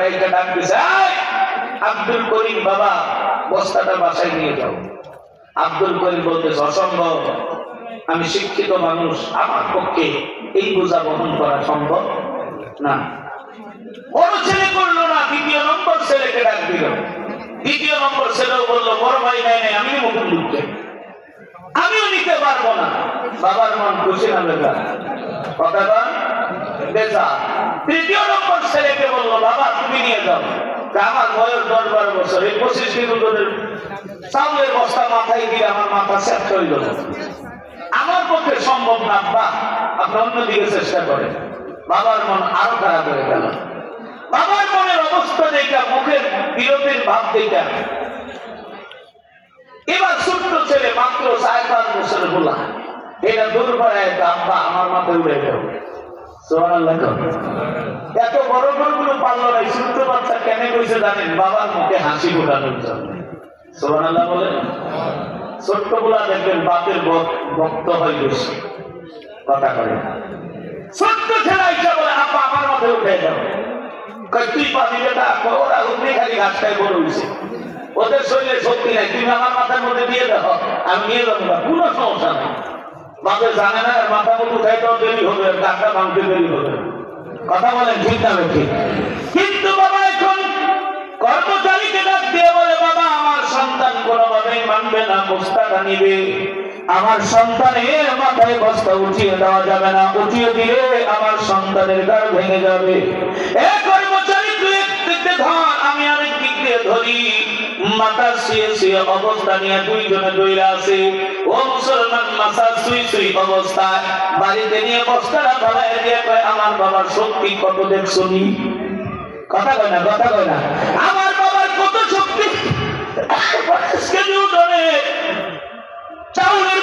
এটা ডাক দিছে, আব্দুল করিম বাবা বস্তাটা বাসায় নিয়ে যাও। আব্দুল করিম বলতেছে, অসম্ভব, আমি শিক্ষিত মানুষ, আমার পক্ষে এই বোঝা বহন করা সম্ভব না। বড় ছেলে করলো না, দ্বিতীয় নম্বর ছেলেকে ডাক দিল। দ্বিতীয় নম্বর ছেলেও বললো, বড় ভাই নাই নাই, আমি মুখ ঢুকতে, আমিও নিতে পারবো না। বাবার মন খুশি না বেজা? কথা বল বেজা। তৃতীয় নম্বর ছেলেকে বললো, বাবা তুমি নিয়ে যাও। আমার বয়স 10-12 বছর, এই 25 কিলোমিটারের চাউলের বস্তা মাথায় দিয়ে আমার মাথা সেট হয়ে গেল, আমার পক্ষে সম্ভব না, আব্বা আপনি অন্যদিকে চেষ্টা করেন। বাবার মন আরো খারাপ হয়ে গেল। বাবার মনের অবস্থা দেখা, মুখের বিরতির ভাব দেখা, এবার ছোট্ট ছেলে মাত্র 4-5 বছর বলা, এটা দূর করে আব্বা আমার মাথায় উঠে গেল। এত বড় বড়গুলো পারলো না, ছোট্ট বাচ্চা কেন কইছে জানেন? বাবার মুখে হাসি ফোটানোর জন্য। সুবহানাল্লাহ বলেন। ছোট্ট গুলা দেখবেন বাপের ভক্ত হয় বেশি, কথা করে। ছোট্ট ছেলে এসে বলে, আব্বা আমার মাথায় উঠে যাও। তুই পাবি বেটা, ওরা উঠে খালি ঘাস খাই বড় হয়েছে, ওদের শরীরে শক্তি নাই, তুমি আমার মাথার মধ্যে দিয়ে দেখো, আমি নিয়ে যাবো না, কোনো সমস্যা নেই। বাপে জানে না মাথা মতো খাইতেও দেরি হবে, টাকা ভাঙতে দেরি হবে। কথা বলেন ঠিক না ঠিক? কিন্তু বাবা এখন কর্মচারীকে ডাক দিয়ে বলে, বাবা আমার সন্তান কোনোভাবেই মানবে না, বস্তাটা নিবে, আমার সন্তানের মাথায় বস্তা উঠিয়ে দেওয়া যাবে না, উঠিয়ে দিলে আমার সন্তানের গাড় ভেঙে যাবে। এ কর্মচারী তুই একদিকে ধর, আমি আরেক দিক দিয়ে ধরি। মাথা শুয়ে শুয়ে অবস্থা নিয়ে দুইজনে দৌড়ে আসে। ও মুসলমান, মাথা শুই শুই অবস্থায় বাড়িতে নিয়ে বস্তাটা ফেলায় দিয়ে কয়, আমার বাবার শক্তি কত দেখছনি? কথা কয় না, কথা কয় না।